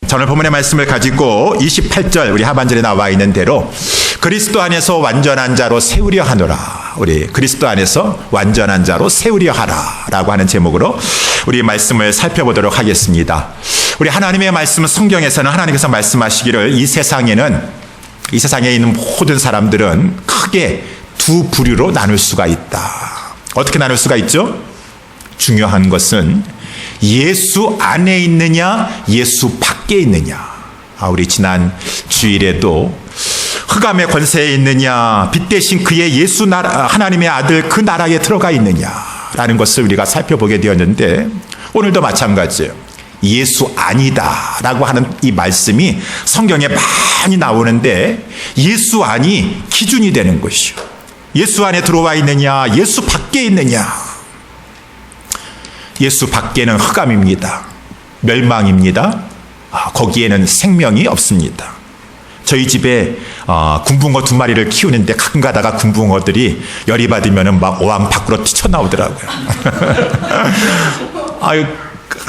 자, 오늘 본문의 말씀을 가지고 28절 우리 하반절에 나와 있는 대로 그리스도 안에서 완전한 자로 세우려 하노라. 우리 그리스도 안에서 완전한 자로 세우려 하라 라고 하는 제목으로 우리 말씀을 살펴보도록 하겠습니다. 우리 하나님의 말씀은 성경에서는 하나님께서 말씀하시기를 이 세상에 있는 모든 사람들은 크게 두 부류로 나눌 수가 있다. 어떻게 나눌 수가 있죠? 중요한 것은 예수 안에 있느냐 예수 밖에 있느냐. 우리 지난 주일에도 흑암의 권세에 있느냐 빛 대신 그의 예수 나라 하나님의 아들 그 나라에 들어가 있느냐라는 것을 우리가 살펴보게 되었는데 오늘도 마찬가지예요. 예수 아니다라고 하는 이 말씀이 성경에 많이 나오는데 예수 안이 기준이 되는 것이요. 예수 안에 들어와 있느냐 예수 밖에 있느냐. 예수 밖에는 흑암입니다. 멸망입니다. 거기에는 생명이 없습니다. 저희 집에 군붕어 2마리를 키우는데 가끔 가다가 군붕어들이 열이 받으면 막 어항 밖으로 튀쳐나오더라고요.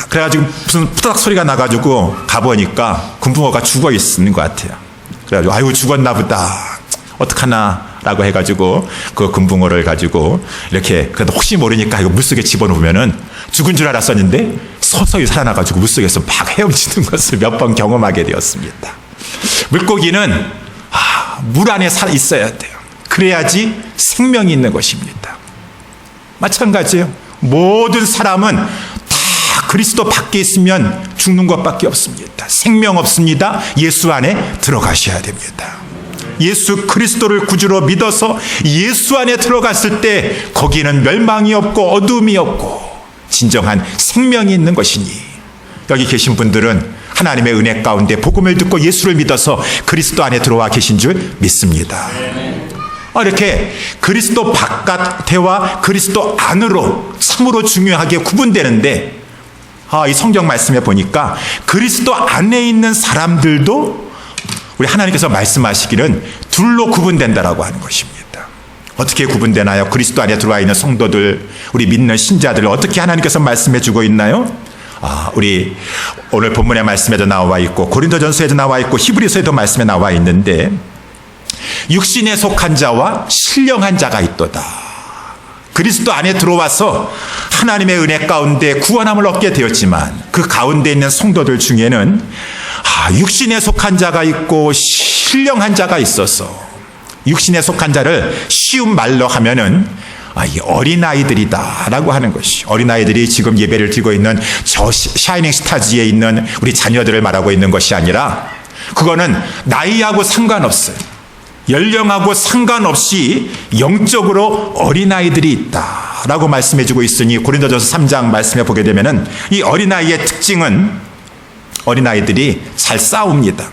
그래가지고 무슨 푸닥 소리가 나가지고 가보니까 군붕어가 죽어 있는 것 같아요. 그래가지고 아유 죽었나 보다. 어떡하나 라고 해가지고 그 군붕어를 가지고 이렇게 그래도 혹시 모르니까 이거 물속에 집어넣으면은 죽은 줄 알았었는데 서서히 살아나가지고 물속에서 막 헤엄치는 것을 몇 번 경험하게 되었습니다. 물고기는 물 안에 있어야 돼요. 그래야지 생명이 있는 것입니다. 마찬가지예요. 모든 사람은 다 그리스도 밖에 있으면 죽는 것밖에 없습니다. 생명 없습니다. 예수 안에 들어가셔야 됩니다. 예수 그리스도를 구주로 믿어서 예수 안에 들어갔을 때 거기는 멸망이 없고 어둠이 없고 진정한 생명이 있는 것이니 여기 계신 분들은 하나님의 은혜 가운데 복음을 듣고 예수를 믿어서 그리스도 안에 들어와 계신 줄 믿습니다. 이렇게 그리스도 바깥에와 그리스도 안으로 참으로 중요하게 구분되는데 이 성경 말씀에 보니까 그리스도 안에 있는 사람들도 우리 하나님께서 말씀하시기는 둘로 구분된다라고 하는 것입니다. 어떻게 구분되나요? 그리스도 안에 들어와 있는 성도들, 우리 믿는 신자들 어떻게 하나님께서 말씀해 주고 있나요? 우리 오늘 본문의 말씀에도 나와 있고 고린도전서에도 나와 있고 히브리서에도 말씀에 나와 있는데 육신에 속한 자와 신령한 자가 있도다. 그리스도 안에 들어와서 하나님의 은혜 가운데 구원함을 얻게 되었지만 그 가운데 있는 성도들 중에는 육신에 속한 자가 있고 신령한 자가 있어서 육신에 속한 자를 쉬운 말로 하면은 이 어린아이들이다라고 하는 것이 어린아이들이 지금 예배를 드리고 있는 저 샤이닝 스타즈에 있는 우리 자녀들을 말하고 있는 것이 아니라 그거는 나이하고 상관없어요. 연령하고 상관없이 영적으로 어린아이들이 있다라고 말씀해주고 있으니 고린도전서 3장 말씀에 보게 되면은 이 어린아이의 특징은 어린아이들이 잘 싸웁니다.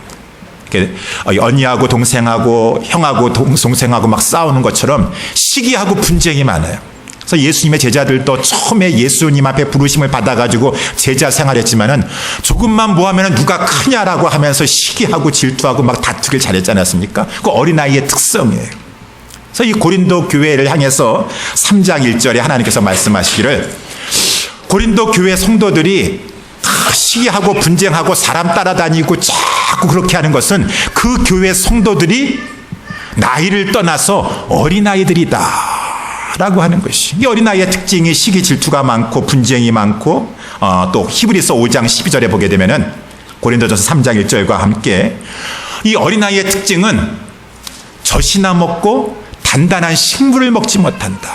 언니하고 동생하고 형하고 동생하고 막 싸우는 것처럼 시기하고 분쟁이 많아요. 그래서 예수님의 제자들도 처음에 예수님 앞에 부르심을 받아가지고 제자 생활했지만은 조금만 뭐 하면은 누가 크냐라고 하면서 시기하고 질투하고 막 다투길 잘했지 않았습니까? 그 어린아이의 특성이에요. 그래서 이 고린도 교회를 향해서 3장 1절에 하나님께서 말씀하시기를 고린도 교회 성도들이 시기하고 분쟁하고 사람 따라다니고 자꾸 그렇게 하는 것은 그 교회 성도들이 나이를 떠나서 어린아이들이다 라고 하는 것이 이 어린아이의 특징이 시기 질투가 많고 분쟁이 많고 또 히브리서 5장 12절에 보게 되면은 고린도전서 3장 1절과 함께 이 어린아이의 특징은 젖이나 먹고 단단한 식물을 먹지 못한다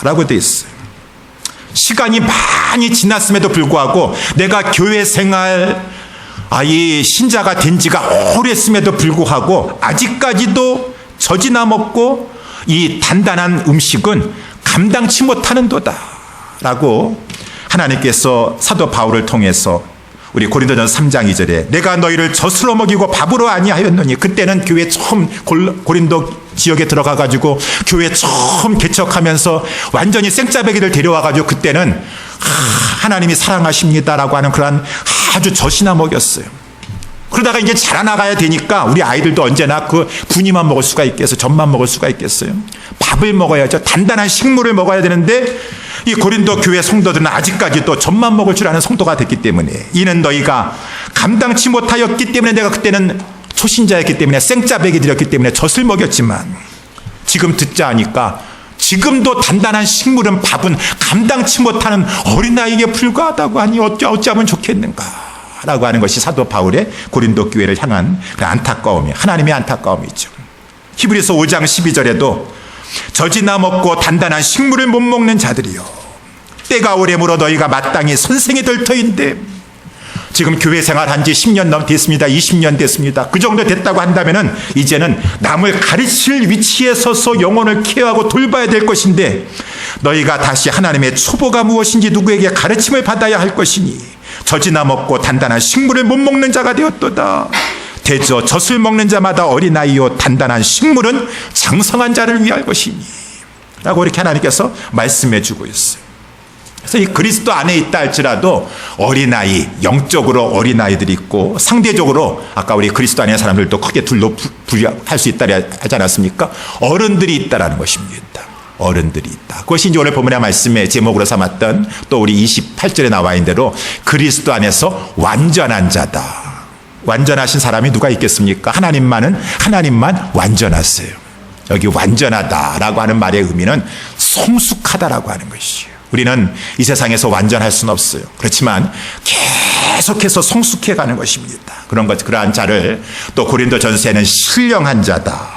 라고 되어 있어요. 시간이 많이 지났음에도 불구하고 내가 교회 생활 이 신자가 된 지가 오래했음에도 불구하고 아직까지도 젖이나 먹고 이 단단한 음식은 감당치 못하는도다 라고 하나님께서 사도 바울을 통해서 우리 고린도전서 3장 2절에 내가 너희를 젖으로 먹이고 밥으로 아니하였노니 그때는 교회 처음 고린도 지역에 들어가가지고 교회 처음 개척하면서 완전히 생짜배기를 데려와가지고 그때는 하나님이 사랑하십니다라고 하는 그런 아주 젖이나 먹였어요. 그러다가 이제 자라나가야 되니까 우리 아이들도 언제나 그 분이만 먹을 수가 있겠어요? 젖만 먹을 수가 있겠어요? 밥을 먹어야죠. 단단한 식물을 먹어야 되는데 이 고린도 교회 성도들은 아직까지도 젖만 먹을 줄 아는 성도가 됐기 때문에 이는 너희가 감당치 못하였기 때문에 내가 그때는 초신자였기 때문에 생짜배기 드렸기 때문에 젖을 먹였지만 지금 듣자 하니까 지금도 단단한 식물은 밥은 감당치 못하는 어린아이에게 불과하다고 하니 어찌하면 좋겠는가 라고 하는 것이 사도 바울의 고린도 교회를 향한 그 안타까움이, 하나님의 안타까움이죠. 히브리서 5장 12절에도 젖이나 먹고 단단한 식물을 못 먹는 자들이요 때가 오래므로 너희가 마땅히 선생이 될 터인데, 지금 교회 생활한 지 10년 됐습니다. 20년 됐습니다. 그 정도 됐다고 한다면은 이제는 남을 가르칠 위치에 서서 영혼을 케어하고 돌봐야 될 것인데, 너희가 다시 하나님의 초보가 무엇인지 누구에게 가르침을 받아야 할 것이니 젖이나 먹고 단단한 식물을 못 먹는 자가 되었도다. 대저 젖을 먹는 자마다 어린아이요 단단한 식물은 장성한 자를 위할 것이니 라고 이렇게 하나님께서 말씀해 주고 있어요. 그래서 이 그리스도 안에 있다 할지라도 어린아이, 영적으로 어린아이들이 있고 상대적으로 아까 우리 그리스도 안에 사람들도 크게 둘로 분류할 수 있다 하지 않았습니까? 어른들이 있다라는 것입니다. 어른들이 있다. 그것이 이제 오늘 본문의 말씀의 제목으로 삼았던 또 우리 28절에 나와 있는 대로 그리스도 안에서 완전한 자다. 완전하신 사람이 누가 있겠습니까? 하나님만 완전하세요. 여기 완전하다라고 하는 말의 의미는 성숙하다라고 하는 것이에요. 우리는 이 세상에서 완전할 수는 없어요. 그렇지만 계속해서 성숙해가는 것입니다. 그러한 자를 또 고린도전서에는 신령한 자다,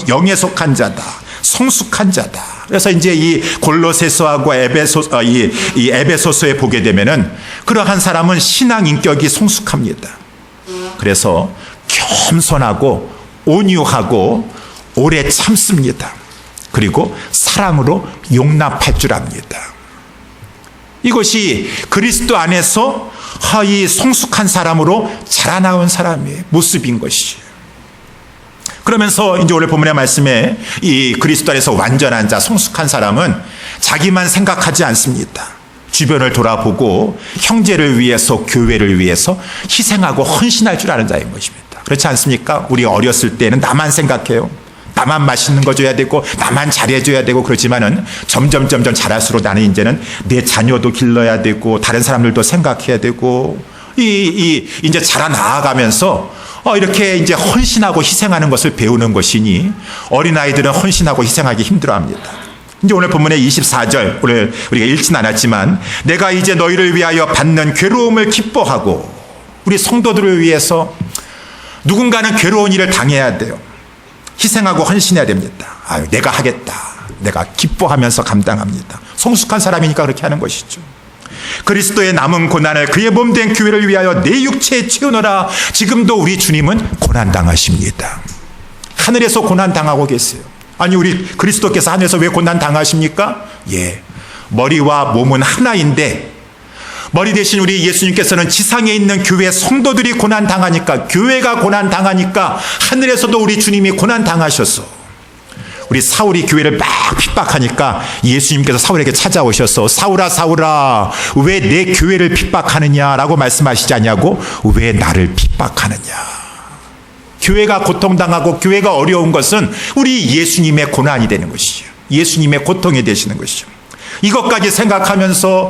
영에 속한 자다, 성숙한 자다. 그래서 이제 이 골로새서하고 이 에베소서에 보게 되면은 그러한 사람은 신앙 인격이 성숙합니다. 그래서 겸손하고 온유하고 오래 참습니다. 그리고 사랑으로 용납할 줄 압니다. 이것이 그리스도 안에서 이 성숙한 사람으로 자라나온 사람의 모습인 것이에요. 그러면서 이제 오늘 본문의 말씀에 이 그리스도 안에서 완전한 자, 성숙한 사람은 자기만 생각하지 않습니다. 주변을 돌아보고 형제를 위해서, 교회를 위해서 희생하고 헌신할 줄 아는 자인 것입니다. 그렇지 않습니까? 우리 어렸을 때는 나만 생각해요. 나만 맛있는 거 줘야 되고 나만 잘해줘야 되고 그렇지만은 점점 자랄수록 나는 이제는 내 자녀도 길러야 되고 다른 사람들도 생각해야 되고 이제 자라 나아가면서 이렇게 이제 헌신하고 희생하는 것을 배우는 것이니 어린아이들은 헌신하고 희생하기 힘들어합니다. 이제 오늘 본문의 24절, 오늘 우리가 읽진 않았지만 내가 이제 너희를 위하여 받는 괴로움을 기뻐하고, 우리 성도들을 위해서 누군가는 괴로운 일을 당해야 돼요. 희생하고 헌신해야 됩니다. 내가 하겠다. 내가 기뻐하면서 감당합니다. 성숙한 사람이니까 그렇게 하는 것이죠. 그리스도의 남은 고난을 그의 몸된 교회를 위하여 내 육체에 채우노라. 지금도 우리 주님은 고난당하십니다. 하늘에서 고난당하고 계세요. 아니, 우리 그리스도께서 하늘에서 왜 고난당하십니까? 머리와 몸은 하나인데 머리 대신 우리 예수님께서는 지상에 있는 교회 성도들이 고난당하니까, 교회가 고난당하니까 하늘에서도 우리 주님이 고난당하셨어. 우리 사울이 교회를 막 핍박하니까 예수님께서 사울에게 찾아오셔서 사울아 사울아 왜 내 교회를 핍박하느냐라고 말씀하시지 않냐고, 왜 나를 핍박하느냐. 교회가 고통당하고 교회가 어려운 것은 우리 예수님의 고난이 되는 것이죠. 예수님의 고통이 되시는 것이죠. 이것까지 생각하면서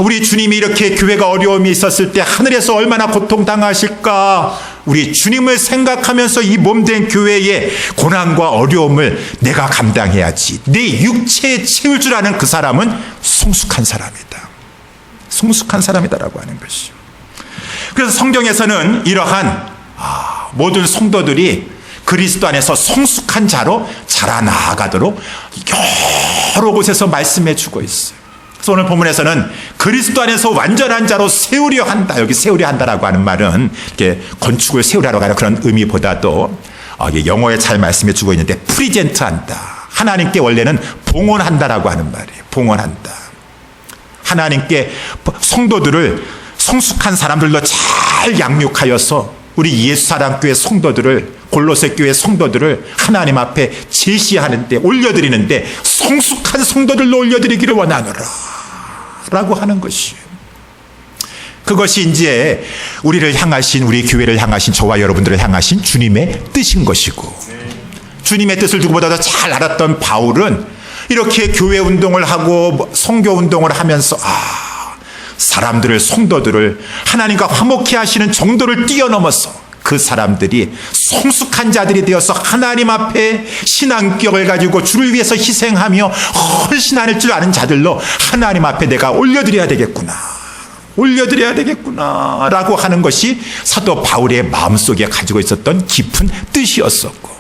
우리 주님이 이렇게 교회가 어려움이 있었을 때 하늘에서 얼마나 고통당하실까, 우리 주님을 생각하면서 이 몸된 교회의 고난과 어려움을 내가 감당해야지, 내 육체에 채울 줄 아는 그 사람은 성숙한 사람이다. 성숙한 사람이다라고 하는 것이죠. 그래서 성경에서는 이러한 모든 성도들이 그리스도 안에서 성숙한 자로 자라나가도록 여러 곳에서 말씀해 주고 있어요. 그래서 오늘 본문에서는 그리스도 안에서 완전한 자로 세우려 한다. 여기 세우려 한다라고 하는 말은 이렇게 건축을 세우려고 하는 그런 의미보다도 영어에 잘 말씀해 주고 있는데 프리젠트한다. 하나님께 원래는 봉헌한다라고 하는 말이에요. 봉헌한다. 하나님께 성도들을, 성숙한 사람들로 잘 양육하여서 우리 예수사랑교회 성도들을, 골로새 교회 성도들을 하나님 앞에 제시하는데, 올려드리는데 성숙한 성도들로 올려드리기를 원하노라 라고 하는 것이에요. 그것이 이제 우리를 향하신, 우리 교회를 향하신, 저와 여러분들을 향하신 주님의 뜻인 것이고, 주님의 뜻을 누구보다도 잘 알았던 바울은 이렇게 교회 운동을 하고 선교 운동을 하면서 사람들을, 성도들을 하나님과 화목케 하시는 정도를 뛰어넘어서 그 사람들이 성숙한 자들이 되어서 하나님 앞에 신앙격을 가지고 주를 위해서 희생하며 헌신할 줄 아는 자들로 하나님 앞에 내가 올려드려야 되겠구나 라고 하는 것이 사도 바울의 마음속에 가지고 있었던 깊은 뜻이었었고,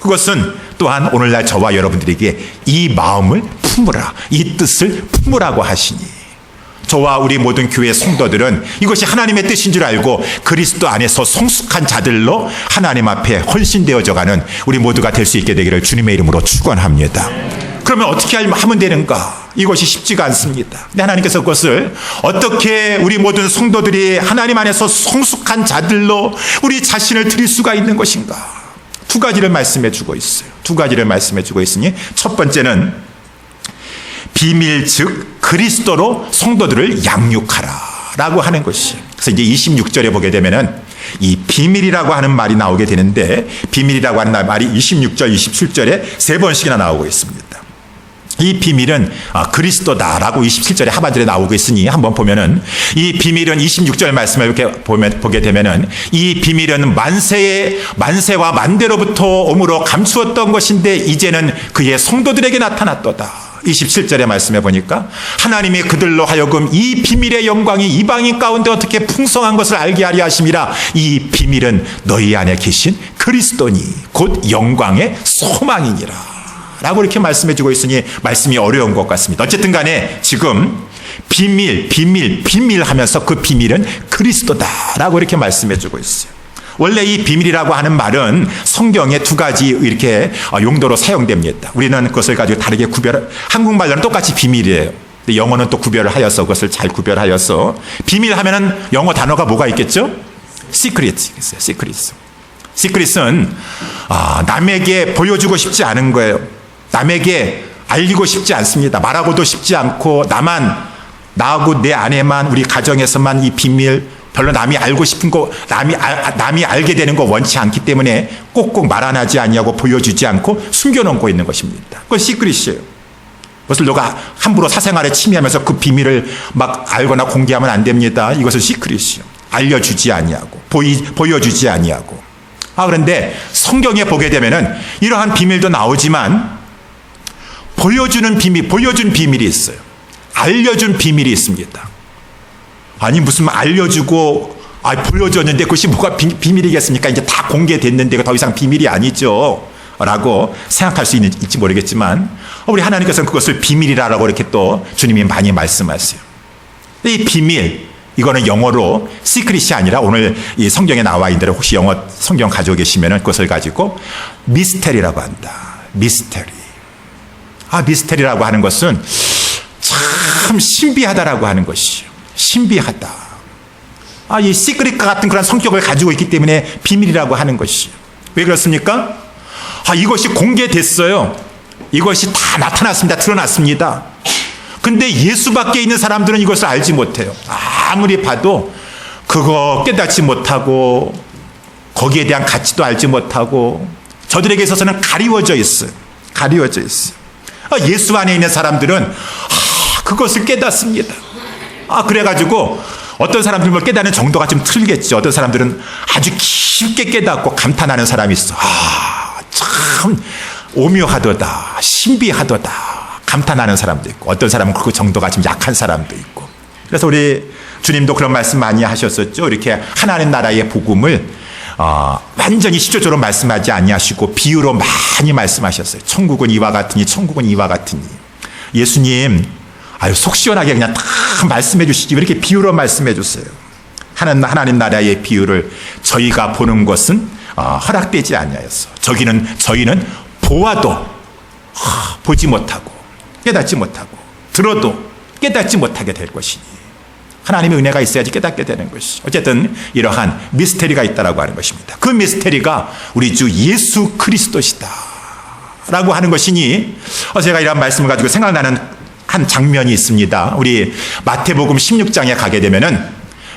그것은 또한 오늘날 저와 여러분들에게 이 마음을 품으라, 이 뜻을 품으라고 하시니, 저와 우리 모든 교회 성도들은 이것이 하나님의 뜻인 줄 알고 그리스도 안에서 성숙한 자들로 하나님 앞에 헌신되어져가는 우리 모두가 될 수 있게 되기를 주님의 이름으로 축원합니다. 그러면 어떻게 하면 되는가? 이것이 쉽지가 않습니다. 근데 하나님께서 그것을 어떻게 우리 모든 성도들이 하나님 안에서 성숙한 자들로 우리 자신을 드릴 수가 있는 것인가? 두 가지를 말씀해 주고 있어요. 두 가지를 말씀해 주고 있으니, 첫 번째는 비밀 즉 그리스도로 성도들을 양육하라 라고 하는 것이. 그래서 이제 26절에 보게 되면은 이 비밀이라고 하는 말이 나오게 되는데, 비밀이라고 하는 말이 26절, 27절에 세 번씩이나 나오고 있습니다. 이 비밀은 그리스도다라고 27절에 하반절에 나오고 있으니 한번 보면은, 이 비밀은 26절 말씀을 이렇게 보게 되면은, 이 비밀은 만세와 만대로부터 오므로 감추었던 것인데 이제는 그의 성도들에게 나타났도다. 27절의 말씀에 보니까 하나님이 그들로 하여금 이 비밀의 영광이 이방인 가운데 어떻게 풍성한 것을 알게 하려 하심이라. 이 비밀은 너희 안에 계신 그리스도니 곧 영광의 소망이니라 라고 이렇게 말씀해 주고 있으니 말씀이 어려운 것 같습니다. 어쨌든 간에 지금 비밀 하면서 그 비밀은 그리스도다라고 이렇게 말씀해 주고 있어요. 원래 이 비밀이라고 하는 말은 성경에 두 가지 이렇게 용도로 사용됩니다. 우리는 그것을 가지고 다르게 한국말로는 똑같이 비밀이에요. 근데 영어는 또 구별을 하여서 그것을 잘 구별하여서, 비밀 하면은 영어 단어가 뭐가 있겠죠? secret 있어요. secret은 남에게 보여주고 싶지 않은 거예요. 남에게 알리고 싶지 않습니다. 말하고도 싶지 않고, 나하고 내 아내만, 우리 가정에서만 이 비밀, 별로 남이 알고 싶은 거, 남이 알게 되는 거 원치 않기 때문에 꼭꼭 말 안 하지 않냐고 보여주지 않고 숨겨놓고 있는 것입니다. 그건 시크릿이에요. 그것을 누가 함부로 사생활에 침해하면서 그 비밀을 막 알거나 공개하면 안 됩니다. 이것은 시크릿이에요. 알려주지 아니하고 보여주지 아니하고. 그런데 성경에 보게 되면은 이러한 비밀도 나오지만 보여준 비밀이 있어요. 알려준 비밀이 있습니다. 아니 무슨 알려주고 보여줬는데 그것이 뭐가 비밀이겠습니까? 이제 다 공개됐는데 더 이상 비밀이 아니죠 라고 생각할 수 있을지 모르겠지만, 우리 하나님께서는 그것을 비밀이라고 이렇게 또 주님이 많이 말씀하세요. 이 비밀, 이거는 영어로 시크릿이 아니라 오늘 이 성경에 나와 있는 대로 혹시 영어 성경 가지고 계시면 그것을 가지고 미스테리라고 한다. 미스테리라고 하는 것은 참 신비하다라고 하는 것이에요. 신비하다. 이 시크릿과 같은 그런 성격을 가지고 있기 때문에 비밀이라고 하는 것이에요. 왜 그렇습니까? 이것이 공개됐어요. 이것이 다 나타났습니다. 드러났습니다. 근데 예수 밖에 있는 사람들은 이것을 알지 못해요. 아무리 봐도 그거 깨닫지 못하고 거기에 대한 가치도 알지 못하고 저들에게 있어서는 가리워져 있어요. 예수 안에 있는 사람들은 그것을 깨닫습니다. 그래가지고 어떤 사람들은 깨닫는 정도가 좀 틀리겠죠. 어떤 사람들은 아주 깊게 깨닫고 감탄하는 사람이 있어. 참 오묘하도다, 신비하도다 감탄하는 사람도 있고, 어떤 사람은 그 정도가 좀 약한 사람도 있고. 그래서 우리 주님도 그런 말씀 많이 하셨었죠. 이렇게 하나님 나라의 복음을 완전히 시조적으로 말씀하지 아니하시고 비유로 많이 말씀하셨어요. 천국은 이와 같으니 예수님 속 시원하게 그냥 다 말씀해 주시지 왜 이렇게 비유로 말씀해 주세요. 하나님 나라의 비유를 저희가 보는 것은 허락되지 아니하였어. 저희는 보아도 보지 못하고 깨닫지 못하고 들어도 깨닫지 못하게 될 것이니 하나님의 은혜가 있어야지 깨닫게 되는 것이. 어쨌든 이러한 미스테리가 있다라고 하는 것입니다. 그 미스테리가 우리 주 예수 그리스도시다 라고 하는 것이니, 제가 이런 말씀을 가지고 생각나는 한 장면이 있습니다. 우리 마태복음 16장에 가게 되면은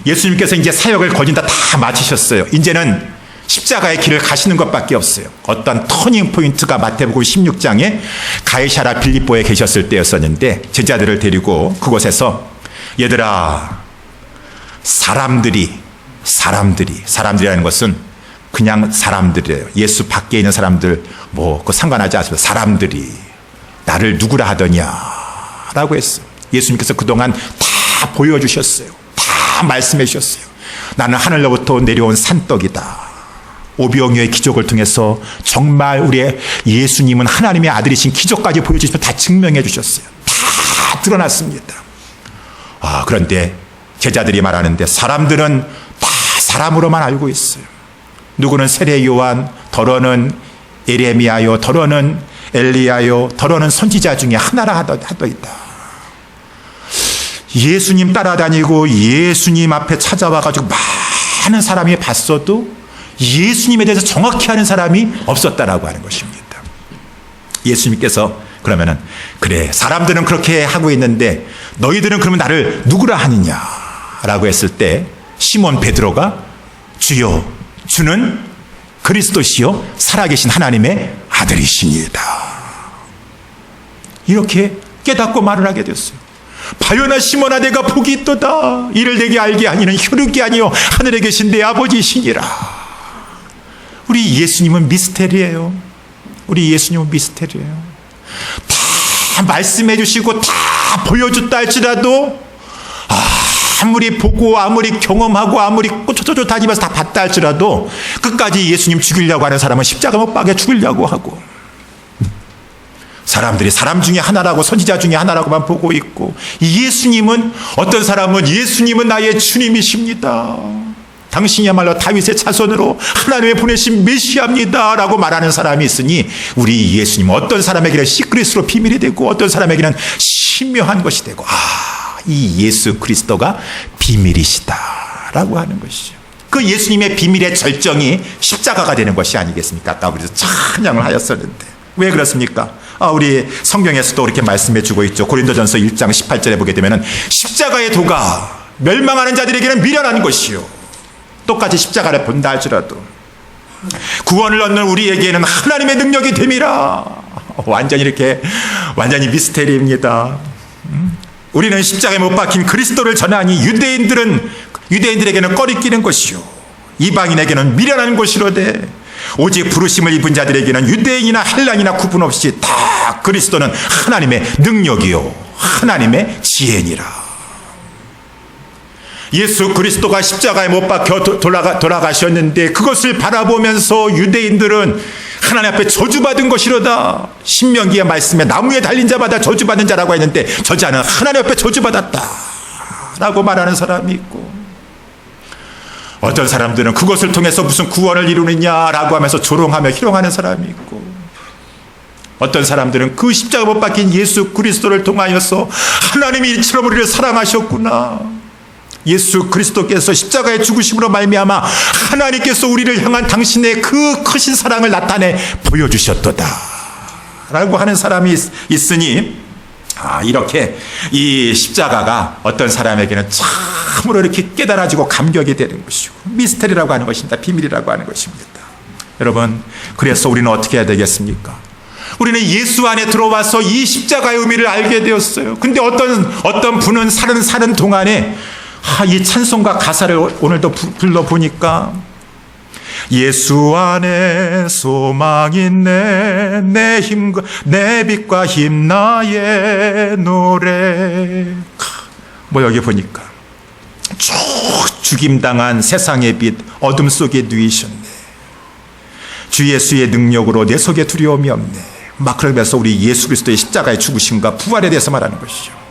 예수님께서 이제 사역을 거진 다 마치셨어요. 이제는 십자가의 길을 가시는 것밖에 없어요. 어떤 터닝 포인트가 마태복음 16장에 가이사랴 빌립보에 계셨을 때였었는데, 제자들을 데리고 그곳에서 얘들아 사람들이라는 것은 그냥 사람들이에요. 예수 밖에 있는 사람들 그 상관하지 않습니다. 사람들이 나를 누구라 하더냐라고 했어요. 예수님께서 그동안 다 보여주셨어요. 다 말씀해 주셨어요. 나는 하늘로부터 내려온 산떡이다. 오병이어의 기적을 통해서 정말 우리의 예수님은 하나님의 아들이신 기적까지 보여주시면 다 증명해 주셨어요. 다 드러났습니다. 그런데 제자들이 말하는데 사람들은 다 사람으로만 알고 있어요. 누구는 세례 요한, 더러는 에레미야요, 더러는 엘리야요, 더러는 선지자 중에 하나라 하더이다. 예수님 따라다니고 예수님 앞에 찾아와가지고 많은 사람이 봤어도 예수님에 대해서 정확히 아는 사람이 없었다라고 하는 것입니다. 예수님께서 그러면은 그래, 사람들은 그렇게 하고 있는데 너희들은 그러면 나를 누구라 하느냐라고 했을 때 시몬 베드로가 주여, 주는 그리스도시요 살아계신 하나님의 아들이시니이다. 이렇게 깨닫고 말을 하게 됐어요. 바요나 시몬아, 내가 복이 있도다. 이를 내게 알게 하니는 혈육이 아니요 하늘에 계신 내 아버지시니라. 우리 예수님은 미스테리예요. 우리 예수님은 미스테리예요. 다 말씀해 주시고 다 보여줬다 할지라도 아무리 보고 아무리 경험하고 아무리 꼬초초초 다니면서 다 봤다 할지라도 끝까지 예수님 죽이려고 하는 사람은 십자가 못 박아 죽이려고 하고, 사람들이 사람 중에 하나라고 선지자 중에 하나라고만 보고 있고, 예수님은 어떤 사람은 예수님은 나의 주님이십니다. 당신이야말로 다윗의 자손으로 하나님의 보내신 메시아입니다 라고 말하는 사람이 있으니 우리 예수님은 어떤 사람에게는 시크릿으로 비밀이 되고 어떤 사람에게는 신묘한 것이 되고, 이 예수 그리스도가 비밀이시다라고 하는 것이죠. 그 예수님의 비밀의 절정이 십자가가 되는 것이 아니겠습니까? 아까 우리도 찬양을 하였었는데 왜 그렇습니까? 우리 성경에서도 이렇게 말씀해 주고 있죠. 고린도전서 1장 18절에 보게 되면 십자가의 도가 멸망하는 자들에게는 미련한 것이요, 똑같이 십자가를 본다 할지라도 구원을 얻는 우리에게는 하나님의 능력이 됨이라. 완전히 미스테리입니다. 우리는 십자가에 못 박힌 그리스도를 전하니 유대인들에게는 꺼리끼는 것이요 이방인에게는 미련한 것이로되 오직 부르심을 입은 자들에게는 유대인이나 헬라인이나 구분 없이 다 그리스도는 하나님의 능력이요 하나님의 지혜니라. 예수 그리스도가 십자가에 못 박혀 돌아가셨는데 그것을 바라보면서 유대인들은 하나님 앞에 저주받은 것이로다. 신명기의 말씀에 나무에 달린 자마다 저주받은 자라고 했는데 저 자는 하나님 앞에 저주받았다 라고 말하는 사람이 있고, 어떤 사람들은 그것을 통해서 무슨 구원을 이루느냐라고 하면서 조롱하며 희롱하는 사람이 있고, 어떤 사람들은 그 십자가 못 박힌 예수 그리스도를 통하여서 하나님이 이처럼 우리를 사랑하셨구나, 예수 그리스도께서 십자가의 죽으심으로 말미암아 하나님께서 우리를 향한 당신의 그 크신 사랑을 나타내 보여주셨도다 라고 하는 사람이 있으니, 이렇게 이 십자가가 어떤 사람에게는 참으로 이렇게 깨달아지고 감격이 되는 것이고 미스터리라고 하는 것입니다. 비밀이라고 하는 것입니다. 여러분, 그래서 우리는 어떻게 해야 되겠습니까? 우리는 예수 안에 들어와서 이 십자가의 의미를 알게 되었어요. 근데 어떤 분은 사는 동안에 이 찬송가 가사를 오늘도 불러보니까 예수 안에 소망 있네, 내 힘과 내 빛과 힘 나의 노래. 여기 보니까 쭉 죽임당한 세상의 빛 어둠 속에 누이셨네, 주 예수의 능력으로 내 속에 두려움이 없네. 그러면서 우리 예수 그리스도의 십자가의 죽으심과 부활에 대해서 말하는 것이죠.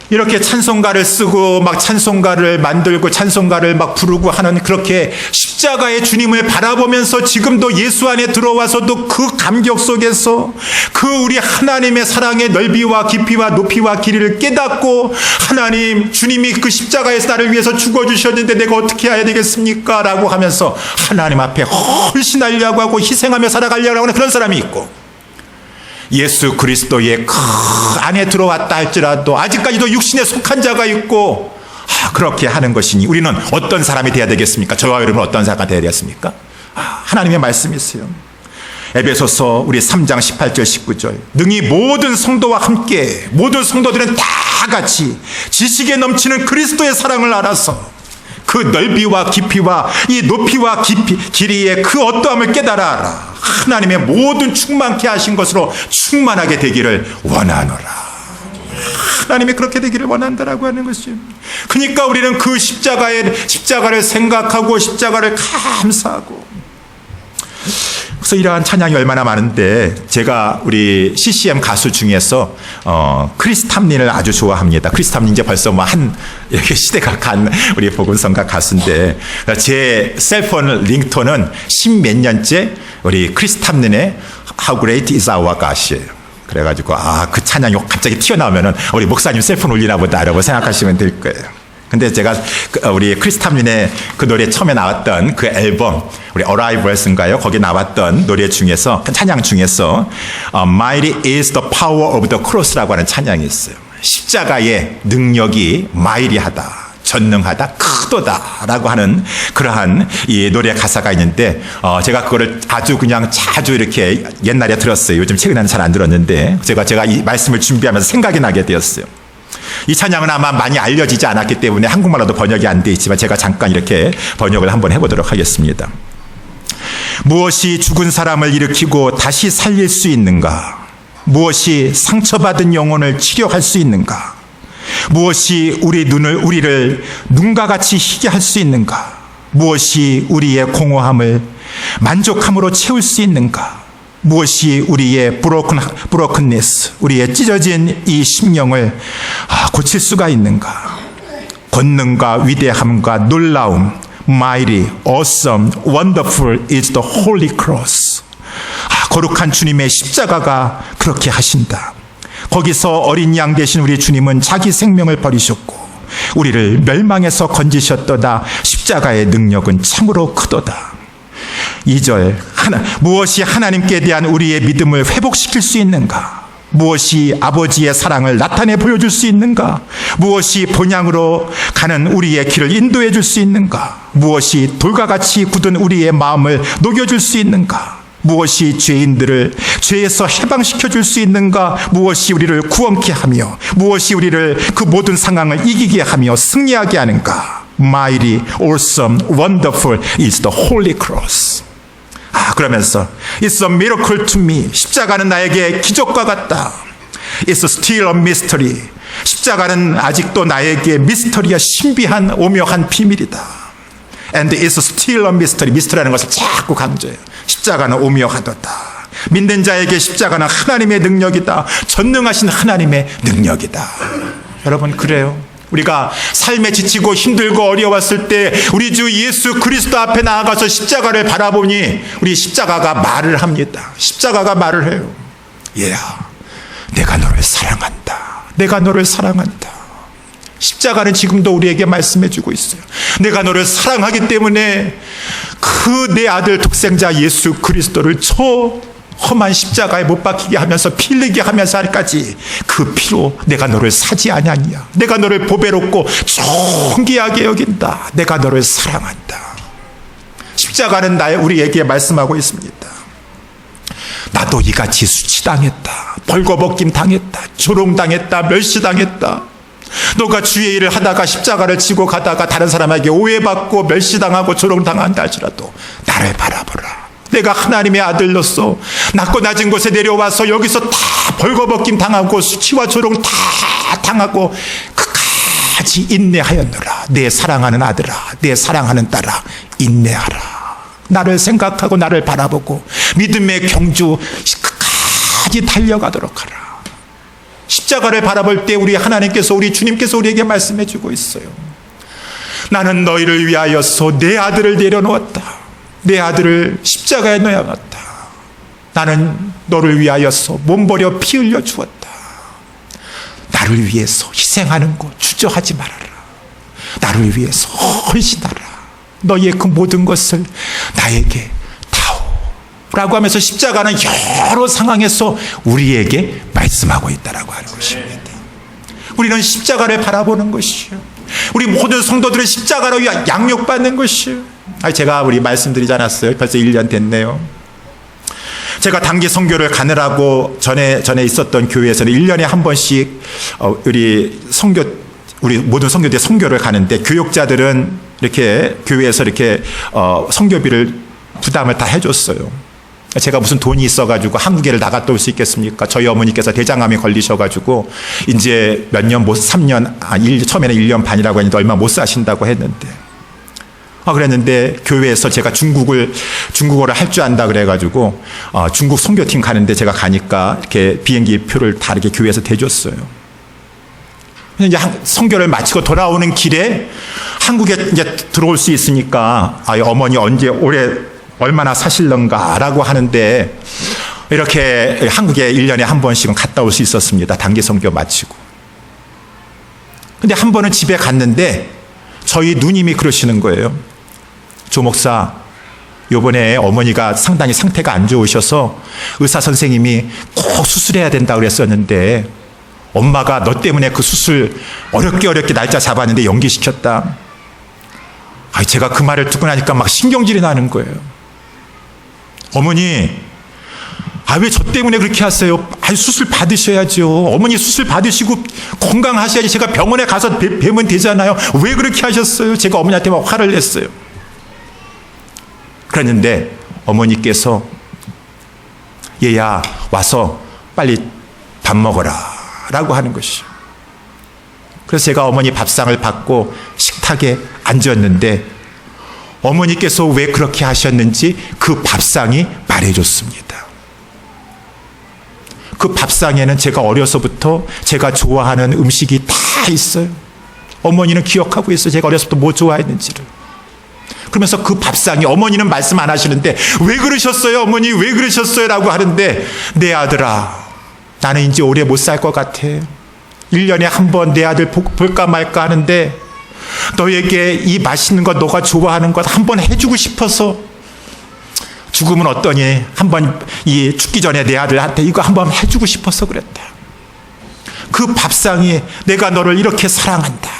이렇게 찬송가를 쓰고 찬송가를 만들고 찬송가를 부르고 하는, 그렇게 십자가의 주님을 바라보면서 지금도 예수 안에 들어와서도 그 감격 속에서 그 우리 하나님의 사랑의 넓이와 깊이와 높이와 길이를 깨닫고, 하나님, 주님이 그 십자가에서 나를 위해서 죽어주셨는데 내가 어떻게 해야 되겠습니까? 라고 하면서 하나님 앞에 헌신하려고 하고 희생하며 살아가려고 하는 그런 사람이 있고, 예수 그리스도의 그 안에 들어왔다 할지라도 아직까지도 육신에 속한 자가 있고, 그렇게 하는 것이니 우리는 어떤 사람이 되어야 되겠습니까? 저와 여러분은 어떤 자가 되어야 되겠습니까? 하나님의 말씀이 있어요. 에베소서 우리 3장 18절 19절 능히 모든 성도와 함께, 모든 성도들은 다 같이 지식에 넘치는 그리스도의 사랑을 알아서 그 넓이와 깊이와 이 높이와 길이의 그 어떠함을 깨달아 하나님의 모든 충만케 하신 것으로 충만하게 되기를 원하노라. 하나님이 그렇게 되기를 원한다라고 하는 것이죠. 그러니까 우리는 그 십자가를 생각하고 십자가를 감사하고, 그래서 이러한 찬양이 얼마나 많은데, 제가 우리 CCM 가수 중에서 크리스 탐린을 아주 좋아합니다. 크리스 탐린 이제 벌써 이렇게 시대가 간 우리 복음성가 가수인데, 제 셀폰 링톤은 10몇 년째 우리 크리스 탐린의 How Great Is Our God이에요. 그래가지고 그 찬양이 갑자기 튀어나오면은 우리 목사님 셀폰 올리나 보다라고 생각하시면 될 거예요. 근데 제가 우리 크리스 탐린의 그 노래 처음에 나왔던 그 앨범, 우리 Arrivals인가요? 거기 나왔던 노래 중에서, 찬양 중에서 Mighty is the power of the cross라고 하는 찬양이 있어요. 십자가의 능력이 마이리하다, 전능하다, 크도다라고 하는 그러한 이 노래 가사가 있는데, 제가 그거를 아주 그냥 자주 이렇게 옛날에 들었어요. 요즘 최근에는 잘 안 들었는데, 제가 이 말씀을 준비하면서 생각이 나게 되었어요. 이 찬양은 아마 많이 알려지지 않았기 때문에 한국말로도 번역이 안 돼 있지만 제가 잠깐 이렇게 번역을 한번 해보도록 하겠습니다. 무엇이 죽은 사람을 일으키고 다시 살릴 수 있는가? 무엇이 상처받은 영혼을 치료할 수 있는가? 무엇이 우리를 눈과 같이 희게 할 수 있는가? 무엇이 우리의 공허함을 만족함으로 채울 수 있는가? 무엇이 우리의 브로큰네스, 우리의 찢어진 이 심령을 고칠 수가 있는가? 권능과 위대함과 놀라움, mighty, awesome, wonderful is the holy cross. 거룩한 주님의 십자가가 그렇게 하신다. 거기서 어린 양 되신 우리 주님은 자기 생명을 버리셨고 우리를 멸망에서 건지셨도다. 십자가의 능력은 참으로 크도다. 2절, 무엇이 하나님께 대한 우리의 믿음을 회복시킬 수 있는가? 무엇이 아버지의 사랑을 나타내 보여줄 수 있는가? 무엇이 본향으로 가는 우리의 길을 인도해 줄 수 있는가? 무엇이 돌과 같이 굳은 우리의 마음을 녹여줄 수 있는가? 무엇이 죄인들을 죄에서 해방시켜 줄 수 있는가? 무엇이 우리를 구원케 하며 무엇이 우리를 그 모든 상황을 이기게 하며 승리하게 하는가? Mighty, awesome, wonderful is the holy cross. 그러면서 It's a miracle to me. 십자가는 나에게 기적과 같다. It's still a mystery. 십자가는 아직도 나에게 미스터리야, 신비한 오묘한 비밀이다. And it's still a mystery. 미스터리라는 것을 자꾸 강조해요. 십자가는 오묘하도다. 믿는 자에게 십자가는 하나님의 능력이다. 전능하신 하나님의 능력이다. 여러분, 그래요. 우리가 삶에 지치고 힘들고 어려웠을 때 우리 주 예수 그리스도 앞에 나아가서 십자가를 바라보니 우리 십자가가 말을 합니다. 십자가가 말을 해요. 얘야, 내가 너를 사랑한다. 내가 너를 사랑한다. 십자가는 지금도 우리에게 말씀해주고 있어요. 내가 너를 사랑하기 때문에 그 내 아들 독생자 예수 그리스도를 험한 십자가에 못 박히게 하면서 피 흘리게 하면서까지 그 피로 내가 너를 사지 아니하냐. 내가 너를 보배롭고 존귀하게 여긴다. 내가 너를 사랑한다. 십자가는 우리에게 말씀하고 있습니다. 나도 이같이 수치당했다. 벌거벗김 당했다. 조롱당했다. 멸시당했다. 너가 주의 일을 하다가 십자가를 지고 가다가 다른 사람에게 오해받고 멸시당하고 조롱당한다 할지라도 나를 바라보라. 내가 하나님의 아들로서 낮고 낮은 곳에 내려와서 여기서 다 벌거벗김 당하고 수치와 조롱 다 당하고 끝까지 인내하였노라. 내 사랑하는 아들아, 내 사랑하는 딸아, 인내하라. 나를 생각하고 나를 바라보고 믿음의 경주 끝까지 달려가도록 하라. 십자가를 바라볼 때 우리 하나님께서, 우리 주님께서 우리에게 말씀해 주고 있어요. 나는 너희를 위하여서 내 아들을 내려놓았다. 내 아들을 십자가에 놓아놨다. 나는 너를 위하여서 몸버려 피 흘려 주었다. 나를 위해서 희생하는 것 주저하지 말아라. 나를 위해서 헌신하라. 너희의 그 모든 것을 나에게 다오 라고 하면서 십자가는 여러 상황에서 우리에게 말씀하고 있다라고 하는 것입니다. 우리는 십자가를 바라보는 것이요, 우리 모든 성도들은 십자가로 양육받는 것이요. 제가 우리 말씀드리지 않았어요? 벌써 1년 됐네요. 제가 단기 선교를 가느라고 전에 있었던 교회에서는 1년에 한 번씩 우리 우리 모든 선교대 선교를 가는데 교역자들은 이렇게 교회에서 이렇게 선교비를 부담을 다 해줬어요. 제가 무슨 돈이 있어가지고 한국에를 나갔다 올 수 있겠습니까? 저희 어머니께서 대장암에 걸리셔가지고 이제 몇 년 못, 3년, 처음에는 1년 반이라고 했는데 얼마 못 사신다고 했는데. 그랬는데 교회에서 제가 중국어를 할 줄 안다 그래가지고 중국 선교팀 가는데 제가 가니까 이렇게 비행기 표를 다 이렇게 교회에서 대줬어요. 이제 선교를 마치고 돌아오는 길에 한국에 이제 들어올 수 있으니까 어머니 언제 올해 얼마나 사실런가라고 하는데 이렇게 한국에 1년에 한 번씩은 갔다 올 수 있었습니다. 단기 선교 마치고. 근데 한 번은 집에 갔는데 저희 누님이 그러시는 거예요. 조 목사, 요번에 어머니가 상당히 상태가 안 좋으셔서 의사 선생님이 꼭 수술해야 된다 그랬었는데 엄마가 너 때문에 그 수술 어렵게 날짜 잡았는데 연기시켰다. 제가 그 말을 듣고 나니까 막 신경질이 나는 거예요. 어머니, 왜 저 때문에 그렇게 하세요? 수술 받으셔야죠. 어머니 수술 받으시고 건강하셔야지 제가 병원에 가서 뵈면 되잖아요. 왜 그렇게 하셨어요? 제가 어머니한테 막 화를 냈어요. 그랬는데 어머니께서 얘야 와서 빨리 밥 먹어라 라고 하는 것이죠. 그래서 제가 어머니 밥상을 받고 식탁에 앉았는데 어머니께서 왜 그렇게 하셨는지 그 밥상이 말해줬습니다. 그 밥상에는 제가 어려서부터 제가 좋아하는 음식이 다 있어요. 어머니는 기억하고 있어요. 제가 어려서부터 뭐 좋아했는지를. 그러면서 그 밥상이, 어머니는 말씀 안 하시는데 왜 그러셨어요 어머니 왜 그러셨어요 라고 하는데, 내 아들아 나는 이제 오래 못 살 것 같아. 1년에 한 번 내 아들 볼까 말까 하는데 너에게 이 맛있는 것, 너가 좋아하는 것 한번 해주고 싶어서. 죽으면 어떠니? 한번 이 죽기 전에 내 아들한테 이거 한번 해주고 싶어서 그랬다. 그 밥상이 내가 너를 이렇게 사랑한다.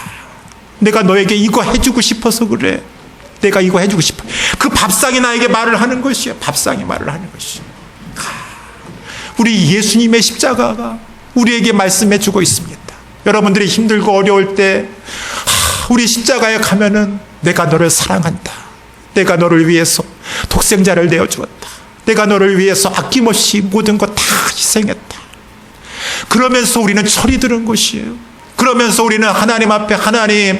내가 너에게 이거 해주고 싶어서 그래. 내가 이거 해주고 싶어. 그 밥상이 나에게 말을 하는 것이에요. 밥상이 말을 하는 것이에요. 우리 예수님의 십자가가 우리에게 말씀해 주고 있습니다. 여러분들이 힘들고 어려울 때 우리 십자가에 가면은 내가 너를 사랑한다. 내가 너를 위해서 독생자를 내어주었다. 내가 너를 위해서 아낌없이 모든 것 다 희생했다. 그러면서 우리는 철이 드는 것이에요. 그러면서 우리는 하나님 앞에 하나님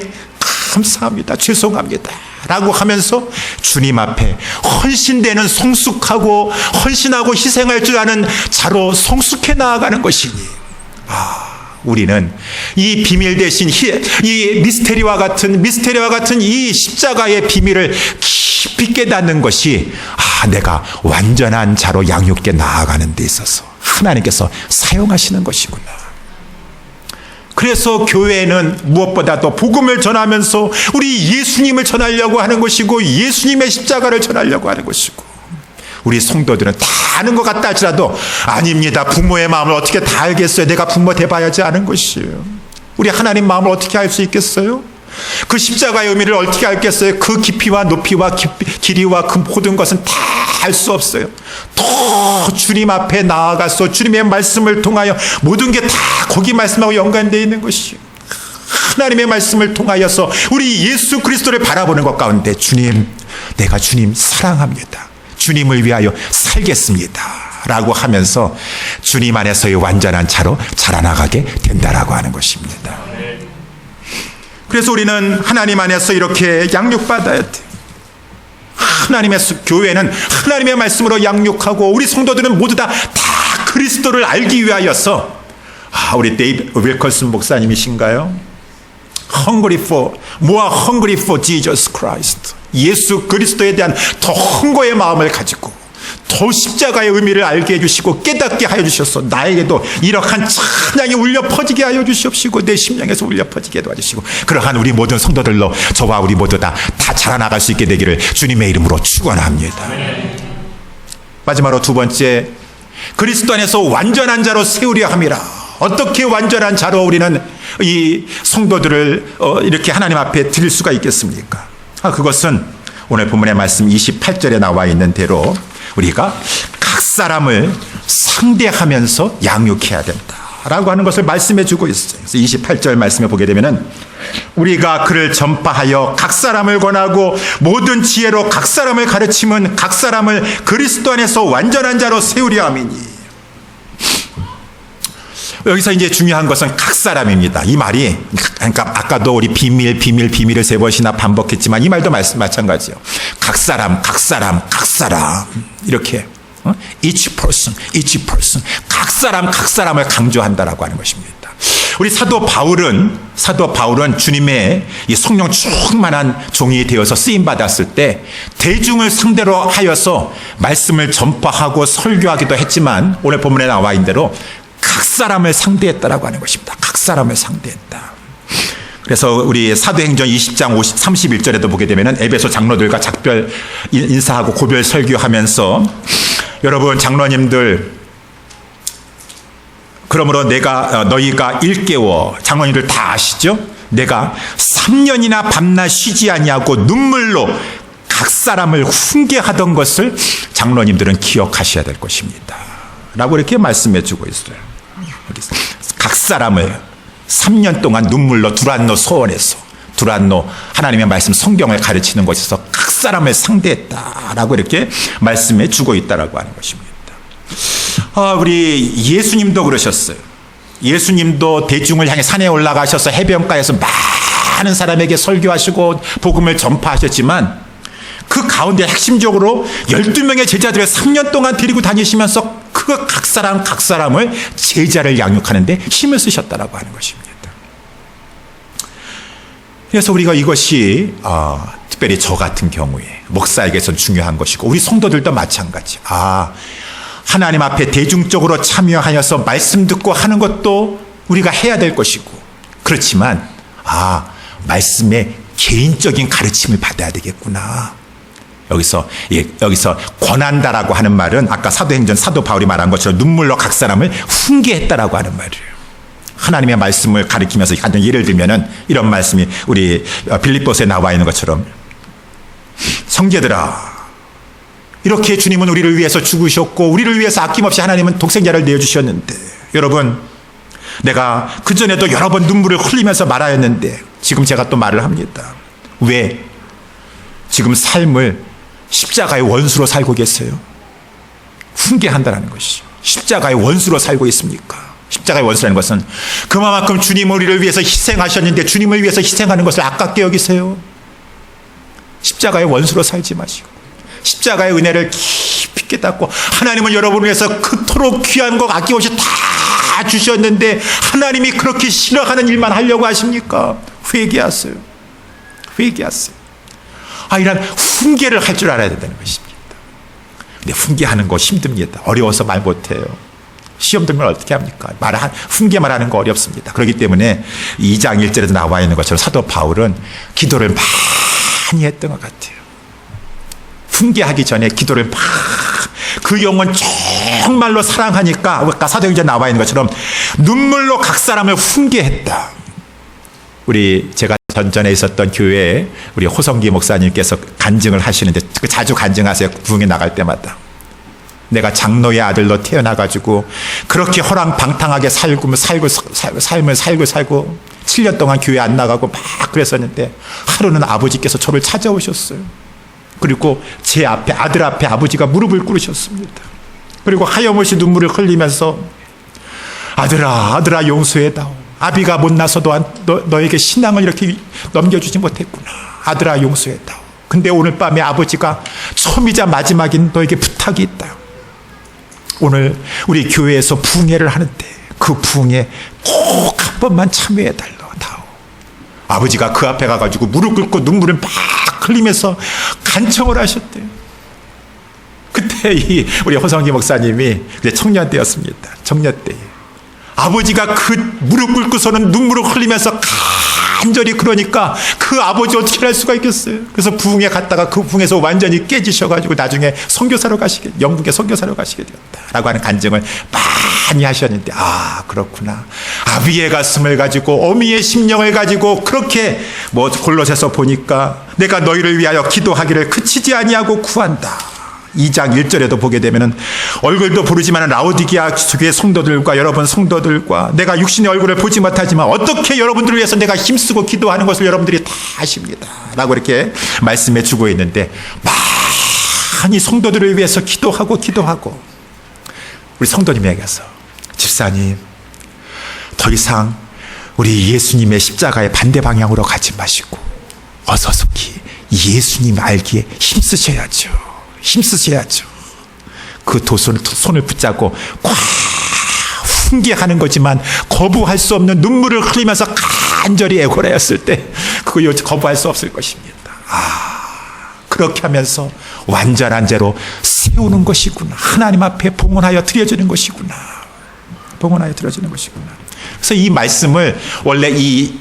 감사합니다. 죄송합니다. 라고 하면서 주님 앞에 헌신되는 성숙하고 헌신하고 희생할 줄 아는 자로 성숙해 나아가는 것이니 우리는 이 비밀 대신 이 미스테리와 같은 이 십자가의 비밀을 깊이 깨닫는 것이 내가 완전한 자로 양육께 나아가는 데 있어서 하나님께서 사용하시는 것이구나. 그래서 교회는 무엇보다도 복음을 전하면서 우리 예수님을 전하려고 하는 것이고 예수님의 십자가를 전하려고 하는 것이고, 우리 성도들은 다 아는 것 같다 할지라도 아닙니다. 부모의 마음을 어떻게 다 알겠어요? 내가 부모 돼봐야지 아는 것이에요. 우리 하나님 마음을 어떻게 알 수 있겠어요? 그 십자가의 의미를 어떻게 알겠어요? 그 깊이와 높이와 길이와 그 모든 것은 다 알 수 없어요. 또 주님 앞에 나아가서 주님의 말씀을 통하여 모든 게 다 거기 말씀하고 연관되어 있는 것이에요. 하나님의 말씀을 통하여서 우리 예수 그리스도를 바라보는 것 가운데 주님, 내가 주님 사랑합니다. 주님을 위하여 살겠습니다. 라고 하면서 주님 안에서의 완전한 자로 자라나가게 된다라고 하는 것입니다. 그래서 우리는 하나님 안에서 이렇게 양육받아야 돼요. 하나님의 교회는 하나님의 말씀으로 양육하고 우리 성도들은 모두 다 그리스도를 알기 위하여서 우리 데이비드 윌커슨 목사님이신가요? more hungry for Jesus Christ. 예수 그리스도에 대한 더 흥고의 마음을 가지고 더 십자가의 의미를 알게 해주시고 깨닫게 하여 주셔서 나에게도 이러한 찬양이 울려 퍼지게 하여 주시옵시고 내 심령에서 울려 퍼지게 도와주시고 그러한 우리 모든 성도들로 저와 우리 모두 다 자라나갈 수 있게 되기를 주님의 이름으로 축원합니다. 마지막으로 두 번째, 그리스도 안에서 완전한 자로 세우려 함이라. 어떻게 완전한 자로 우리는 이 성도들을 이렇게 하나님 앞에 드릴 수가 있겠습니까? 그것은 오늘 본문의 말씀 28절에 나와 있는 대로 우리가 각 사람을 상대하면서 양육해야 된다 라고 하는 것을 말씀해 주고 있어요. 그래서 28절 말씀에 보게 되면은 우리가 그를 전파하여 각 사람을 권하고 모든 지혜로 각 사람을 가르치면 각 사람을 그리스도 안에서 완전한 자로 세우려 함이니. 여기서 이제 중요한 것은 각 사람입니다. 이 말이, 그러니까 아까도 우리 비밀을 세 번이나 반복했지만 이 말도 마찬가지예요. 각 사람, 이렇게 each person, 각 사람을 강조한다라고 하는 것입니다. 우리 사도 바울은 주님의 이 성령 충만한 종이 되어서 쓰임 받았을 때 대중을 상대로 하여서 말씀을 전파하고 설교하기도 했지만 오늘 본문에 나와 있는 대로 각 사람을 상대했다라고 하는 것입니다. 각 사람을 상대했다. 그래서 우리 사도행전 20장 31절에도 보게 되면은 에베소 장로들과 작별 인사하고 고별 설교하면서 여러분 장로님들, 그러므로 너희가 일깨워, 장로님들 다 아시죠? 내가 3년이나 밤낮 쉬지 아니하고 눈물로 각 사람을 훈계하던 것을 장로님들은 기억하셔야 될 것입니다. 라고 이렇게 말씀해 주고 있어요. 각 사람을 3년 동안 눈물로 두란노 소원에서 하나님의 말씀 성경을 가르치는 곳에서 각 사람을 상대했다라고 이렇게 말씀해 주고 있다라고 하는 것입니다. 우리 예수님도 그러셨어요. 예수님도 대중을 향해 산에 올라가셔서 해변가에서 많은 사람에게 설교하시고 복음을 전파하셨지만 그 가운데 핵심적으로 12명의 제자들을 3년 동안 데리고 다니시면서 그 각 사람을 제자를 양육하는데 힘을 쓰셨다라고 하는 것입니다. 그래서 우리가 이것이 특별히 저 같은 경우에 목사에게서는 중요한 것이고 우리 성도들도 마찬가지. 하나님 앞에 대중적으로 참여하여서 말씀 듣고 하는 것도 우리가 해야 될 것이고, 그렇지만 말씀의 개인적인 가르침을 받아야 되겠구나. 여기서 권한다라고 하는 말은 아까 사도행전 사도 바울이 말한 것처럼 눈물로 각 사람을 훈계했다라고 하는 말이에요. 하나님의 말씀을 가리키면서 예를 들면은 이런 말씀이 우리 빌립보서에 나와 있는 것처럼, 형제들아, 이렇게 주님은 우리를 위해서 죽으셨고 우리를 위해서 아낌없이 하나님은 독생자를 내어주셨는데, 여러분, 내가 그전에도 여러 번 눈물을 흘리면서 말하였는데 지금 제가 또 말을 합니다. 왜 지금 삶을 십자가의 원수로 살고 계세요? 훈계한다는 것이죠. 십자가의 원수로 살고 있습니까? 십자가의 원수라는 것은 그만큼 주님 우리를 위해서 희생하셨는데 주님을 위해서 희생하는 것을 아깝게 여기세요? 십자가의 원수로 살지 마시고 십자가의 은혜를 깊이 깨닫고, 하나님은 여러분을 위해서 그토록 귀한 것 아낌없이 다 주셨는데 하나님이 그렇게 싫어하는 일만 하려고 하십니까? 회개하세요. 이런 훈계를 할 줄 알아야 된다는 것입니다. 근데 훈계하는 거 힘듭니다. 어려워서 말 못해요. 시험 들면 어떻게 합니까? 훈계만 하는 거 어렵습니다. 그렇기 때문에 2장 1절에도 나와 있는 것처럼 사도 바울은 기도를 많이 했던 것 같아요. 훈계하기 전에 기도를 그 영혼 정말로 사랑하니까 아까 사도행전에 나와 있는 것처럼 눈물로 각 사람을 훈계했다. 제가 전에 있었던 교회에 우리 호성기 목사님께서 간증을 하시는데 자주 간증하세요. 부흥에 나갈 때마다. 내가 장로의 아들로 태어나가지고 그렇게 허랑방탕하게 삶을 살고 7년 동안 교회 안 나가고 막 그랬었는데 하루는 아버지께서 저를 찾아오셨어요. 그리고 제 앞에, 아들 앞에 아버지가 무릎을 꿇으셨습니다. 그리고 하염없이 눈물을 흘리면서 아들아 용서해다오. 아비가 못나서도 너에게 신앙을 이렇게 넘겨주지 못했구나. 아들아 용서해다오. 근데 오늘 밤에 아버지가 처음이자 마지막인 너에게 부탁이 있다. 오늘 우리 교회에서 부흥회를 하는데 그 부흥회 꼭 한 번만 참여해달라. 아버지가 그 앞에 가가지고 무릎 꿇고 눈물을 막 흘리면서 간청을 하셨대요. 그때 우리 호성기 목사님이 청년 때였습니다. 청년 때 아버지가 그 무릎 꿇고서는 눈물을 흘리면서 간절히 그러니까 그 아버지 어떻게 할 수가 있겠어요. 그래서 부흥에 갔다가 그 부흥에서 완전히 깨지셔가지고 나중에 영국에 선교사로 가시게 되었다라고 하는 간증을 많이 하셨는데, 그렇구나. 아비의 가슴을 가지고 어미의 심령을 가지고 그렇게 골로새서 보니까 내가 너희를 위하여 기도하기를 그치지 아니하고 구한다. 2장 1절에도 보게 되면은 얼굴도 부르지만 라오디게아 교회 성도들과 여러분 성도들과 내가 육신의 얼굴을 보지 못하지만 어떻게 여러분들을 위해서 내가 힘쓰고 기도하는 것을 여러분들이 다 아십니다 라고 이렇게 말씀해 주고 있는데, 많이 성도들을 위해서 기도하고 우리 성도님에게서 집사님 더 이상 우리 예수님의 십자가의 반대 방향으로 가지 마시고 어서 속히 예수님 알기에 힘쓰셔야죠. 그 손을 붙잡고 꽉 훈계하는 거지만 거부할 수 없는 눈물을 흘리면서 간절히 애걸하였을 때 그거 거부할 수 없을 것입니다. 그렇게 하면서 완전한 죄로 세우는 것이구나. 하나님 앞에 봉헌하여 드려지는 것이구나. 그래서 이 말씀을 원래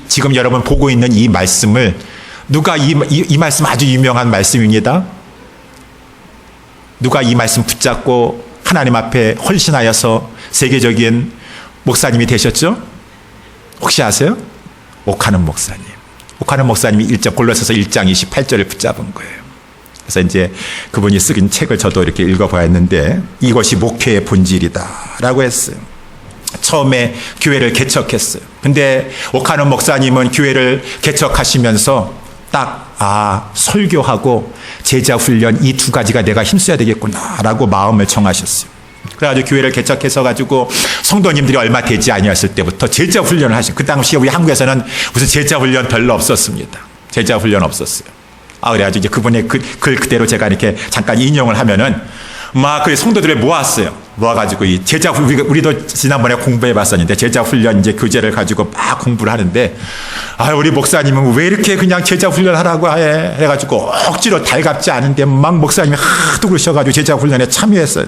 지금 여러분 보고 있는 이 말씀을 누가 이 말씀 아주 유명한 말씀입니다. 누가 이 말씀 붙잡고 하나님 앞에 헌신하여서 세계적인 목사님이 되셨죠? 혹시 아세요? 오카는 목사님이 골로새서 1장 28절을 붙잡은 거예요. 그래서 이제 그분이 쓰긴 책을 저도 이렇게 읽어보았는데 이것이 목회의 본질이다라고 했어요. 처음에 교회를 개척했어요. 근데 오카는 목사님은 교회를 개척하시면서 설교하고 제자 훈련 이 두 가지가 내가 힘써야 되겠구나라고 마음을 정하셨어요. 그래가지고 교회를 개척해서 가지고 성도님들이 얼마 되지 아니었을 때부터 제자 훈련을 하신. 그 당시에 우리 한국에서는 무슨 제자 훈련 별로 없었습니다. 그래가지고 이제 그분의 글 그대로 제가 이렇게 잠깐 인용을 하면은 그 성도들을 모아가지고 이 제자 우리도 지난번에 공부해 봤었는데 제자 훈련 이제 교재를 가지고 막 공부를 하는데 우리 목사님은 왜 이렇게 그냥 제자 훈련하라고 해가지고 억지로 달갑지 않은데 막 목사님이 하도 그러셔가지고 제자 훈련에 참여했어요.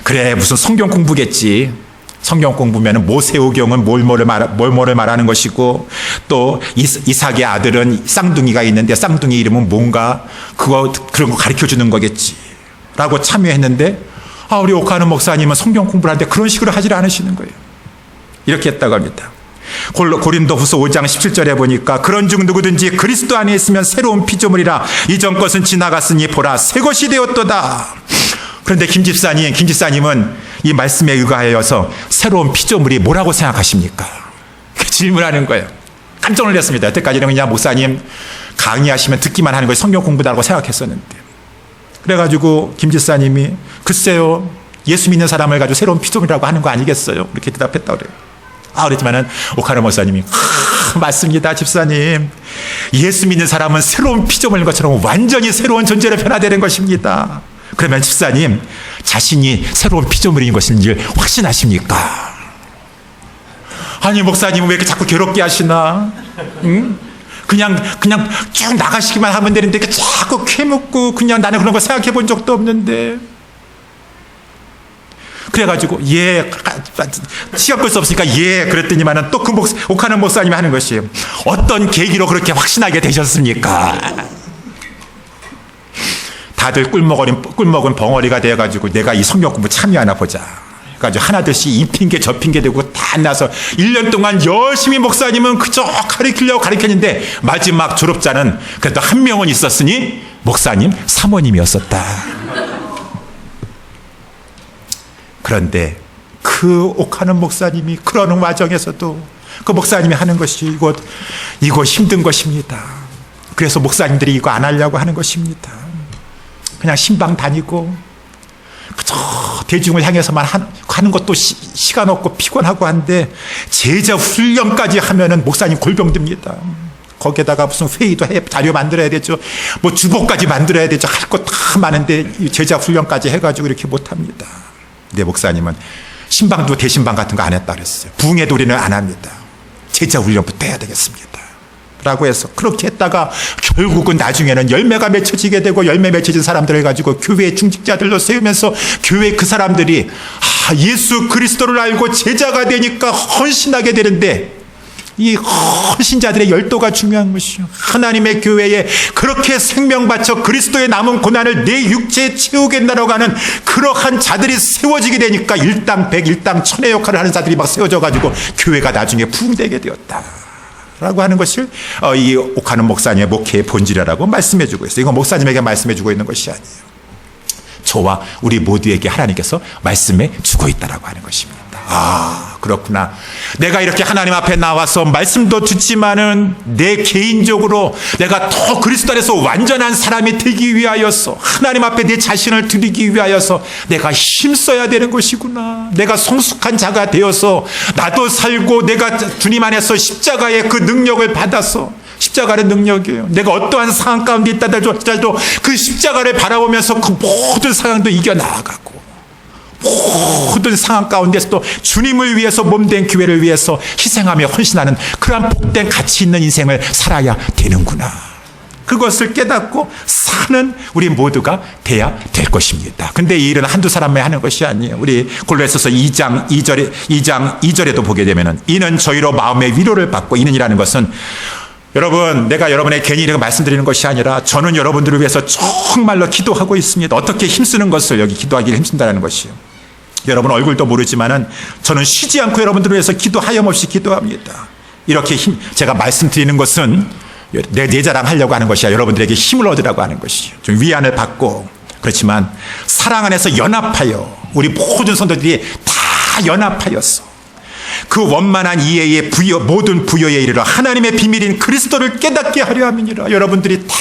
그래 무슨 성경 공부겠지. 성경 공부면은 모세오경은 뭘뭐를 말하는 것이고 또 이삭의 아들은 쌍둥이가 있는데 쌍둥이 이름은 뭔가 그런 거 가르쳐 주는 거겠지 라고 참여했는데 우리 오카는 목사님은 성경 공부를 하는데 그런 식으로 하질 않으시는 거예요. 이렇게 했다고 합니다. 고린도후서 5장 17절에 보니까 그런즉 누구든지 그리스도 안에 있으면 새로운 피조물이라 이전 것은 지나갔으니 보라 새 것이 되었도다. 그런데 김집사님은 이 말씀에 의거하여서 새로운 피조물이 뭐라고 생각하십니까? 질문하는 거예요. 깜짝 놀랐습니다. 여태까지는 그냥 목사님 강의하시면 듣기만 하는 걸 성경 공부다라고 생각했었는데, 그래가지고 김집사님이 글쎄요 예수 믿는 사람을 가지고 새로운 피조물이라고 하는 거 아니겠어요? 이렇게 대답했다고 그래요. 그랬지만은 오카노 목사님이 맞습니다 집사님, 예수 믿는 사람은 새로운 피조물인 것처럼 완전히 새로운 존재로 변화되는 것입니다. 그러면 집사님 자신이 새로운 피조물인 것인지 확신하십니까? 아니 목사님은 왜 이렇게 자꾸 괴롭게 하시나? 응? 그냥 쭉 나가시기만 하면 되는데 자꾸 캐묻고 그냥 나는 그런 거 생각해 본 적도 없는데. 그래가지고 시간 끌 수 없으니까 그랬더니만은 또 오카는 목사님이 하는 것이 어떤 계기로 그렇게 확신하게 되셨습니까? 다들 꿀먹은 벙어리가 되어가지고 내가 이 성경 공부 참여하나 보자. 그래가지고 하나둘씩 이 핑계 저 핑계 대고 다 안 나서 1년 동안 열심히 목사님은 그저 가르치려고 가르쳤는데 마지막 졸업자는 그래도 한 명은 있었으니 목사님 사모님이었었다. 그런데 그 옥하는 목사님이 그러는 와중에서도 그 목사님이 하는 것이 이거 힘든 것입니다. 그래서 목사님들이 이거 안 하려고 하는 것입니다. 그냥 신방 다니고 그저 대중을 향해서만 하는 것도 시간 없고 피곤하고 한데 제자 훈련까지 하면은 목사님 골병듭니다. 거기에다가 무슨 회의도 자료 만들어야 되죠. 뭐 주보까지 만들어야 되죠. 할 거 다 많은데 제자 훈련까지 해가지고 이렇게 못합니다. 내 목사님은 신방도 대신방 같은 거 안 했다 그랬어요. 부흥회도 우리는 안 합니다. 제자 훈련부터 해야 되겠습니다. 라고 해서 그렇게 했다가 결국은 나중에는 열매가 맺혀지게 되고 열매 맺혀진 사람들을 가지고 교회 중직자들로 세우면서 교회 그 사람들이 예수 그리스도를 알고 제자가 되니까 헌신하게 되는데 이 헌신자들의 열도가 중요한 것이요. 하나님의 교회에 그렇게 생명 바쳐 그리스도의 남은 고난을 내 육체에 채우겠나라고 하는 그러한 자들이 세워지게 되니까 일당 백 일당 천의 역할을 하는 자들이 막 세워져 가지고 교회가 나중에 부흥되게 되었다 라고 하는 것을 이 옥하는 목사님의 목회의 본질이라고 말씀해 주고 있어요. 이건 목사님에게 말씀해 주고 있는 것이 아니에요. 저와 우리 모두에게 하나님께서 말씀해 주고 있다라고 하는 것입니다. 아, 그렇구나. 내가 이렇게 하나님 앞에 나와서 말씀도 듣지만은 내 개인적으로 내가 더 그리스도 안에서 완전한 사람이 되기 위하여서 하나님 앞에 내 자신을 드리기 위하여서 내가 힘써야 되는 것이구나. 내가 성숙한 자가 되어서 나도 살고 내가 주님 안에서 십자가의 그 능력을 받아서 십자가의 능력이에요. 내가 어떠한 상황 가운데 있다 할지라도 그 십자가를 바라보면서 그 모든 상황도 이겨나가고 모든 상황 가운데서도 주님을 위해서 몸된 교회를 위해서 희생하며 헌신하는 그러한 복된 가치 있는 인생을 살아야 되는구나. 그것을 깨닫고 사는 우리 모두가 돼야 될 것입니다. 근데 이 일은 한두 사람만 하는 것이 아니에요. 우리 골로새서 2장 2절에도 보게 되면은 이는 저희로 마음의 위로를 받고 이는이라는 것은 여러분, 내가 여러분에게 괜히 이렇게 말씀드리는 것이 아니라 저는 여러분들을 위해서 정말로 기도하고 있습니다. 어떻게 힘쓰는 것을 여기 기도하기를 힘쓴다는 것이요. 여러분 얼굴도 모르지만은 저는 쉬지 않고 여러분들을 위해서 하염없이 기도합니다. 이렇게 제가 말씀드리는 것은 내 자랑 하려고 하는 것이 아니라 여러분들에게 힘을 얻으라고 하는 것이요. 좀 위안을 받고, 그렇지만 사랑 안에서 연합하여 우리 모든 성도들이 다 연합하였어. 그 원만한 이해의 모든 부여에 이르러 하나님의 비밀인 그리스도를 깨닫게 하려 함이니라. 여러분들이 다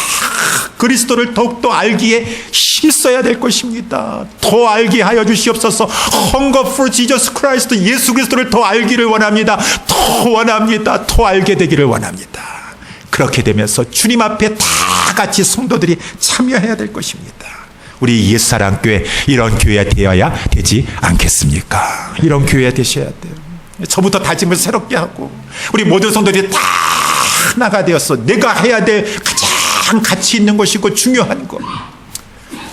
그리스도를 더욱더 알기에 힘써야 될 것입니다. 더 알게 하여 주시옵소서. Hunger for Jesus Christ, 예수 그리스도를 더 알기를 원합니다. 더 원합니다. 더 알게 되기를 원합니다. 그렇게 되면서 주님 앞에 다 같이 성도들이 참여해야 될 것입니다. 우리 예수사랑교회 이런 교회가 되어야 되지 않겠습니까? 이런 교회가 되셔야 돼요. 저부터 다짐을 새롭게 하고 우리 모든 성도들이 다 하나가 되었어. 내가 해야 될 가장 가치 있는 것이고 중요한 것,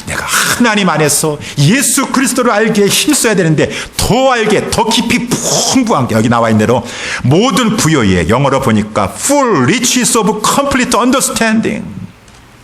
내가 하나님 안에서 예수 그리스도를 알기에 힘써야 되는데 더 알게, 더 깊이 풍부한 게 여기 나와 있는 대로 모든 부여에, 영어로 보니까 full riches of complete understanding,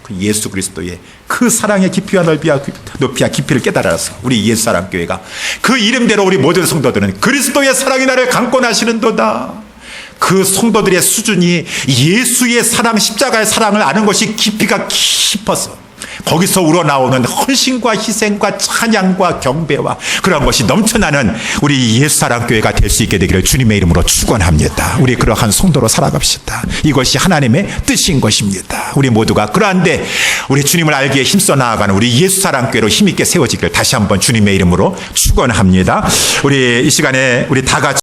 그 예수 그리스도의 그 사랑의 깊이와 높이와 깊이를 깨달아서 우리 예수사랑교회가 그 이름대로 우리 모든 성도들은 그리스도의 사랑이 나를 강권하시는도다. 그 성도들의 수준이 예수의 사랑, 십자가의 사랑을 아는 것이 깊이가 깊어서 거기서 우러나오는 헌신과 희생과 찬양과 경배와 그런 것이 넘쳐나는 우리 예수사랑교회가 될 수 있게 되기를 주님의 이름으로 축원합니다. 우리 그러한 성도로 살아갑시다. 이것이 하나님의 뜻인 것입니다. 우리 모두가 그러한데 우리 주님을 알기에 힘써 나아가는 우리 예수사랑교회로 힘있게 세워지기를 다시 한번 주님의 이름으로 축원합니다. 우리 이 시간에 우리 다 같이